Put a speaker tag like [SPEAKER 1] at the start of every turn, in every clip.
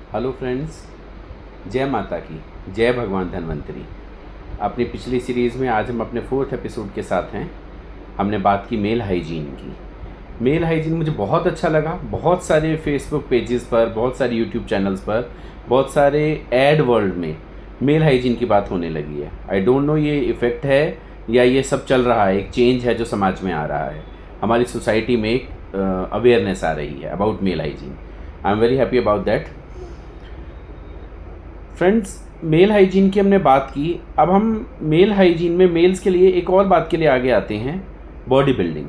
[SPEAKER 1] Hello friends, जय माता की, जय भगवान धन्वंतरी। अपनी पिछली सीरीज़ में आज हम अपने 4th एपिसोड के साथ हैं। हमने बात की मेल हाइजीन की। मेल हाइजीन मुझे बहुत अच्छा लगा। बहुत सारे फेसबुक पेजेस पर, बहुत सारे यूट्यूब चैनल्स पर, बहुत सारे एड वर्ल्ड में मेल हाइजीन की बात होने लगी है। आई डोंट नो ये इफ़ेक्ट है या ये सब चल रहा है, एक चेंज है जो समाज में आ रहा है। हमारी सोसाइटी में एक अवेयरनेस आ रही है about male hygiene. I am very happy about that. Friends, male hygiene की हमने बात की। अब हम मेल हाइजीन में मेल्स के लिए एक और बात के लिए आगे आते हैं, बॉडी बिल्डिंग।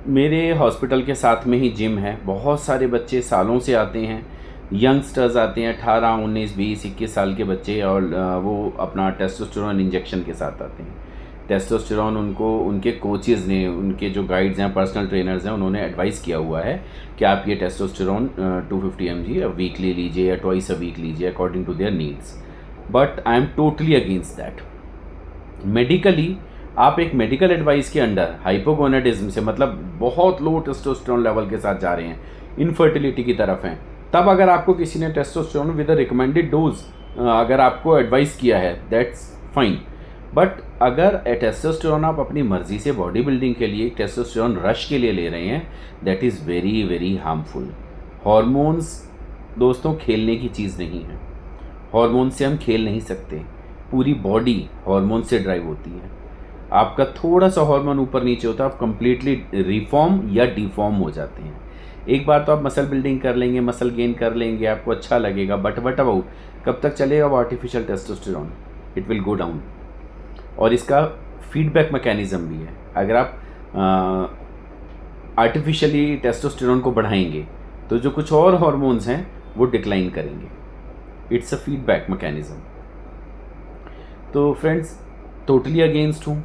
[SPEAKER 1] मेरे हॉस्पिटल के साथ में ही जिम है। बहुत सारे बच्चे सालों से आते हैं, यंगस्टर्स आते हैं, 18, 19, 20, 21 साल के बच्चे, और वो अपना टेस्टोस्टेरोन इंजेक्शन के साथ आते हैं। टेस्टोस्टेरोन उनको उनके कोचेज़ ने, उनके जो गाइड्स हैं, पर्सनल ट्रेनर्स हैं, उन्होंने एडवाइस किया हुआ है कि आप ये टेस्टोस्टेरोन 250 mg वीकली लीजिए या ट्वाइस अ वीक लीजिए according to their needs. But I am totally against that. Medically आप एक मेडिकल एडवाइस के अंडर हाइपोगोनाडिज्म से, मतलब बहुत लो टेस्टोस्टेरोन लेवल के साथ जा रहे हैं, इनफर्टिलिटी की तरफ हैं, तब अगर आपको किसी ने testosterone with a recommended dose अगर आपको एडवाइस किया है, दैट्स फाइन। बट अगर टेस्टोस्टेरोन आप अपनी मर्जी से बॉडी बिल्डिंग के लिए, टेस्टोस्टेरोन रश के लिए ले रहे हैं, that is very very harmful. Hormones दोस्तों खेलने की चीज़ नहीं है। हॉर्मोन से हम खेल नहीं सकते। पूरी बॉडी हॉर्मोन से ड्राइव होती है। आपका थोड़ा सा हार्मोन ऊपर नीचे होता है, आप कंप्लीटली रिफॉर्म या डिफॉर्म हो जाते हैं। एक बार तो आप मसल बिल्डिंग कर लेंगे, मसल गेन कर लेंगे, आपको अच्छा लगेगा, बट वट अबाउट, कब तक चलेगा वो artificial testosterone? It will go down. और इसका फीडबैक मैकेनिज़्म भी है। अगर आप आर्टिफिशियली टेस्टोस्टेरोन को बढ़ाएंगे तो जो कुछ और हार्मोन्स हैं वो डिक्लाइन करेंगे। It's a feedback mechanism. तो फ्रेंड्स, टोटली अगेंस्ट हूँ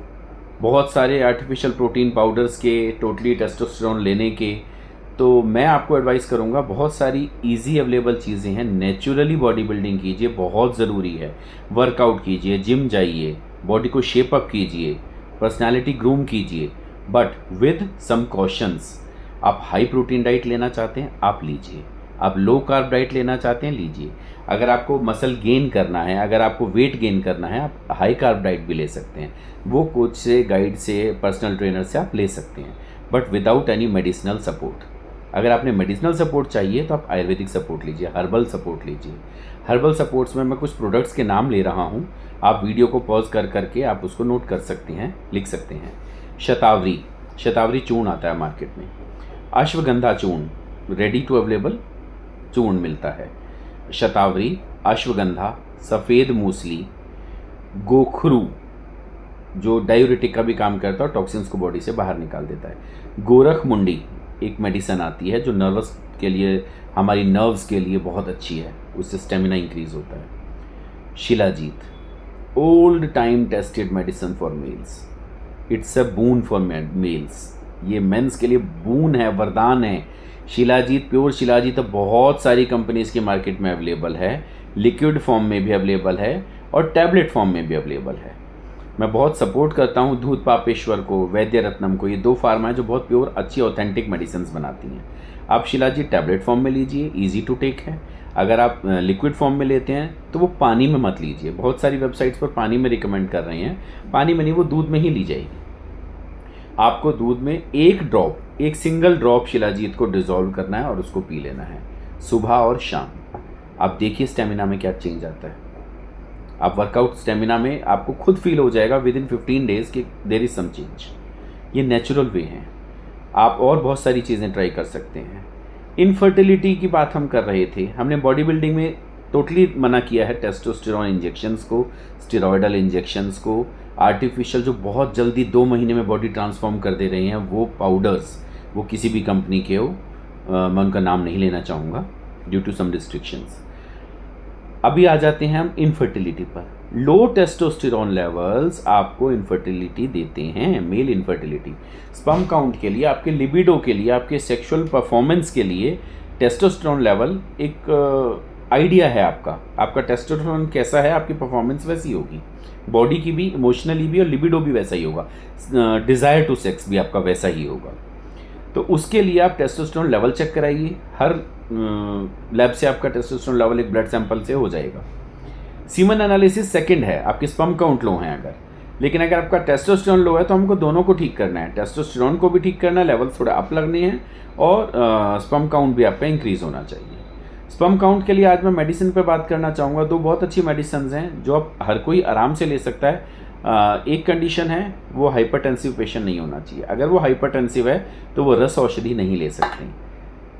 [SPEAKER 1] बहुत सारे आर्टिफिशियल प्रोटीन पाउडर्स के, टोटली टेस्टोस्टेरोन लेने के। तो मैं आपको एडवाइस करूँगा, बहुत सारी इजी अवेलेबल चीज़ें हैं। नेचुरली बॉडी बिल्डिंग कीजिए, बहुत ज़रूरी है। वर्कआउट कीजिए, जिम जाइए, बॉडी को शेप अप कीजिए, पर्सनालिटी ग्रूम कीजिए, बट विद सम कॉशंस। आप हाई प्रोटीन डाइट लेना चाहते हैं, आप लीजिए। आप लो कार्ब डाइट लेना चाहते हैं, लीजिए। अगर आपको मसल गेन करना है, अगर आपको वेट गेन करना है, आप हाई कार्ब डाइट भी ले सकते हैं। वो कोच से, गाइड से, पर्सनल ट्रेनर से आप ले सकते हैं, but without any medicinal support. अगर आपने मेडिसिनल सपोर्ट चाहिए तो आप आयुर्वेदिक सपोर्ट लीजिए, हर्बल सपोर्ट लीजिए। हर्बल सपोर्ट्स में मैं कुछ प्रोडक्ट्स के नाम ले रहा हूँ, आप वीडियो को पॉज कर करके आप उसको नोट कर सकते हैं, लिख सकते हैं। शतावरी, शतावरी चूर्ण आता है मार्केट में। अश्वगंधा चूर्ण, रेडी टू अवेलेबल चूर्ण मिलता है। शतावरी, अश्वगंधा, सफ़ेद मूसली, गोखरू जो डायूरेटिक का भी काम करता है और टॉक्सिन्स को बॉडी से बाहर निकाल देता है। गोरख मुंडी एक मेडिसन आती है जो नर्वस के लिए, हमारी नर्व्स के लिए बहुत अच्छी है, उससे स्टेमिना इंक्रीज होता है। Shilajit, old time tested medicine for mails. It's a boon for mails. ये मेंस के लिए बून है, वरदान है। शिलाजीत, प्योर शिलाजीत अब बहुत सारी कंपनीज के मार्केट में अवेलेबल है। लिक्विड फॉर्म में भी अवेलेबल है और टैबलेट फॉर्म में भी अवेलेबल है। मैं बहुत सपोर्ट करता हूँ दूध पापेश्वर को, वैद्य रत्नम को। ये दो फार्मा है जो बहुत प्योर, अच्छी, ऑथेंटिक मेडिसिन बनाती हैं। आप शिलाजीत टैबलेट फॉर्म में लीजिए, ईजी टू टेक है। अगर आप लिक्विड फॉर्म में लेते हैं तो वो पानी में मत लीजिए। बहुत सारी वेबसाइट्स पर पानी में रिकमेंड कर रहे हैं, पानी में नहीं, वो दूध में ही ली जाएगी। आपको दूध में एक ड्रॉप, एक सिंगल ड्रॉप शिलाजीत को डिजोल्व करना है और उसको पी लेना है सुबह और शाम। आप देखिए स्टेमिना में क्या चेंज आता है। आप वर्कआउट स्टेमिना में आपको खुद फील हो जाएगा विद इन 15 डेज कि देयर इज सम चेंज। ये नेचुरल वे हैं। आप और बहुत सारी चीज़ें ट्राई कर सकते हैं। इनफर्टिलिटी की बात हम कर रहे थे। हमने बॉडी बिल्डिंग में टोटली मना किया है टेस्टोस्टेरोन इंजेक्शंस को, स्टेरॉयडल इंजेक्शंस को, आर्टिफिशियल जो बहुत जल्दी 2 महीने में बॉडी ट्रांसफॉर्म कर दे रहे हैं वो पाउडर्स, वो किसी भी कंपनी के हो, मैं उनका नाम नहीं लेना चाहूँगा ड्यू टू सम रिस्ट्रिक्शंस। अभी आ जाते हैं हम इनफर्टिलिटी पर। लो टेस्टोस्टेरोन लेवल्स आपको इनफर्टिलिटी देते हैं, मेल इनफर्टिलिटी। स्पर्म काउंट के लिए, आपके लिबिडो के लिए, आपके सेक्सुअल परफॉर्मेंस के लिए टेस्टोस्टेरोन लेवल एक आइडिया है आपका। आपका टेस्टोस्टेरोन कैसा है, आपकी परफॉर्मेंस वैसी होगी। बॉडी की भी, इमोशनली भी, और लिबिडो भी वैसा ही होगा। डिज़ायर टू सेक्स भी आपका वैसा ही होगा। तो उसके लिए आप टेस्टोस्टेरोन लेवल चेक कराइए। हर लैब से आपका टेस्टोस्टेरोन लेवल एक ब्लड सैंपल से हो जाएगा। सीमन एनालिसिस सेकंड है, आपके स्पर्म काउंट लो हैं अगर, लेकिन अगर आपका टेस्टोस्टेरोन लो है तो हमको दोनों को ठीक करना है, टेस्टोस्टेरोन को भी ठीक करना है, लेवल थोड़ा अप लगने हैं, और स्पर्म काउंट भी आपका इंक्रीज़ होना चाहिए। स्पर्म काउंट के लिए आज मैं मेडिसिन पे बात करना चाहूँगा। दो बहुत अच्छी मेडिसिन हैं जो आप हर कोई आराम से ले सकता है। एक कंडीशन है, वो हाइपरटेंसिव पेशेंट नहीं होना चाहिए। अगर वो हाइपरटेंसिव है तो वो रस औषधि नहीं ले सकते।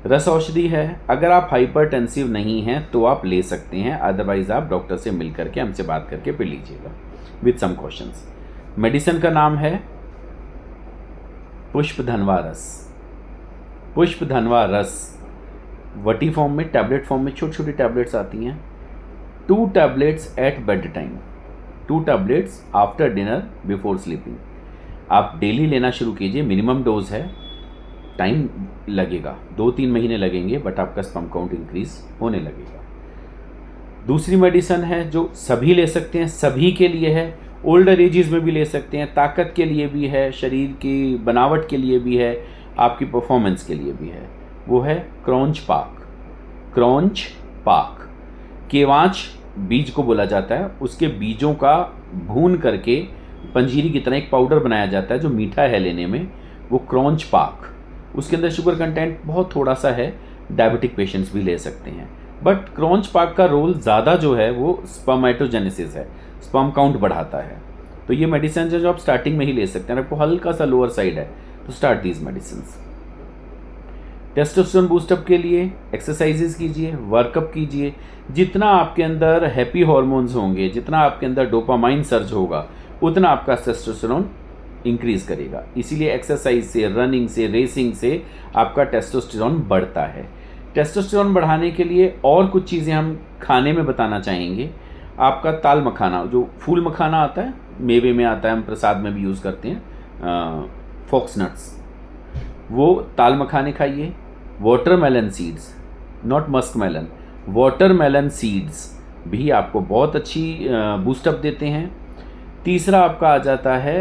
[SPEAKER 1] रस औषधि है, अगर आप हाइपरटेंसिव नहीं हैं तो आप ले सकते हैं, अदरवाइज आप डॉक्टर से मिल करके हमसे बात करके पी लीजिएगा विद सम क्वेश्चंस। मेडिसिन का नाम है पुष्पधनवा रस। पुष्पधनवा रस वटी फॉर्म में, टैबलेट फॉर्म में छोटी छोटी टैबलेट्स आती हैं। 2 tablets at bed time, 2 tablets after dinner before sleeping. आप डेली लेना शुरू कीजिए, मिनिमम डोज है, टाइम लगेगा, 2-3 महीने लगेंगे, बट आपका स्पर्म काउंट इंक्रीज होने लगेगा। दूसरी मेडिसिन है जो सभी ले सकते हैं, सभी के लिए है, ओल्डर एजेस में भी ले सकते हैं, ताकत के लिए भी है, शरीर की बनावट के लिए भी है, आपकी परफॉर्मेंस के लिए भी है। वो है क्रॉन्च पाक। क्रॉन्च पाक, केवांच बीज को बोला जाता है, उसके बीजों का भून करके पंजीरी की तरह एक पाउडर बनाया जाता है जो मीठा है लेने में, वो क्रॉन्च पाक। उसके अंदर शुगर कंटेंट बहुत थोड़ा सा है, डायबिटिक पेशेंट्स भी ले सकते हैं, बट क्रॉन्च पाक का रोल ज़्यादा जो है वो स्पर्मेटोजेनेसिस है, स्पर्म काउंट बढ़ाता है। तो ये मेडिसिन है जो आप स्टार्टिंग में ही ले सकते हैं। आपको हल्का सा लोअर साइड है तो start these medicine. Testosterone boost up के लिए एक्सरसाइजेज कीजिए, वर्कअप कीजिए। जितना आपके अंदर हैप्पी हार्मोन्स होंगे, जितना आपके अंदर डोपामाइन सर्ज होगा, उतना आपका टेस्टोस्टेरोन इंक्रीज करेगा। इसीलिए एक्सरसाइज से, रनिंग से, रेसिंग से आपका टेस्टोस्टेरोन बढ़ता है। टेस्टोस्टेरोन बढ़ाने के लिए और कुछ चीज़ें हम खाने में बताना चाहेंगे। आपका ताल मखाना, जो फूल मखाना आता है, मेवे में आता है, हम प्रसाद में भी यूज़ करते हैं, फॉक्स नट्स, वो ताल मखाने खाइए। Watermelon seeds, not musk melon, watermelon seeds भी आपको बहुत अच्छी बूस्टअप देते हैं। तीसरा आपका आ जाता है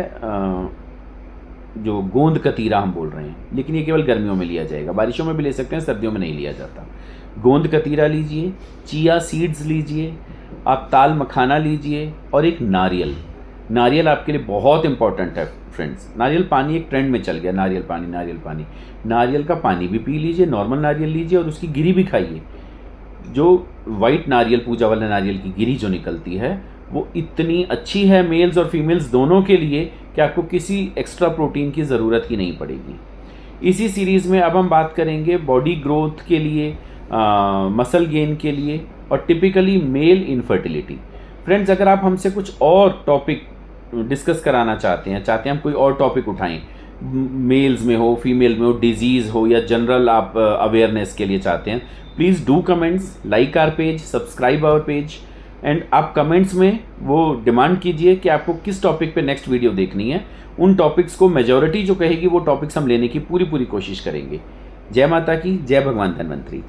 [SPEAKER 1] जो गोंद कतीरा हम बोल रहे हैं, लेकिन ये केवल गर्मियों में लिया जाएगा, बारिशों में भी ले सकते हैं, सर्दियों में नहीं लिया जाता। गोंद कतीरा लीजिए, चिया सीड्स लीजिए, आप ताल मखाना लीजिए, और एक नारियल। नारियल आपके लिए बहुत इंपॉर्टेंट है फ्रेंड्स। नारियल पानी एक ट्रेंड में चल गया, नारियल पानी, नारियल पानी। नारियल का पानी भी पी लीजिए, नॉर्मल नारियल लीजिए, और उसकी गिरी भी खाइए। जो वाइट नारियल, पूजा वाले नारियल की गिरी जो निकलती है, वो इतनी अच्छी है मेल्स और फीमेल्स दोनों के लिए कि आपको किसी एक्स्ट्रा प्रोटीन की ज़रूरत ही नहीं पड़ेगी। इसी सीरीज़ में अब हम बात करेंगे बॉडी ग्रोथ के लिए, मसल गेन के लिए, और टिपिकली मेल इनफर्टिलिटी। फ्रेंड्स, अगर आप हमसे कुछ और टॉपिक डिस्कस कराना चाहते हैं हम कोई और टॉपिक उठाएं, मेल्स में हो, फीमेल में हो, डिजीज़ हो, या जनरल आप अवेयरनेस के लिए चाहते हैं, please do comments, like our page, subscribe our page, and आप कमेंट्स में वो डिमांड कीजिए कि आपको किस टॉपिक पे नेक्स्ट वीडियो देखनी है। उन टॉपिक्स को मेजॉरिटी जो कहेगी वो टॉपिक्स हम लेने की पूरी कोशिश करेंगे। जय माता की, जय भगवान धन्वंतरी।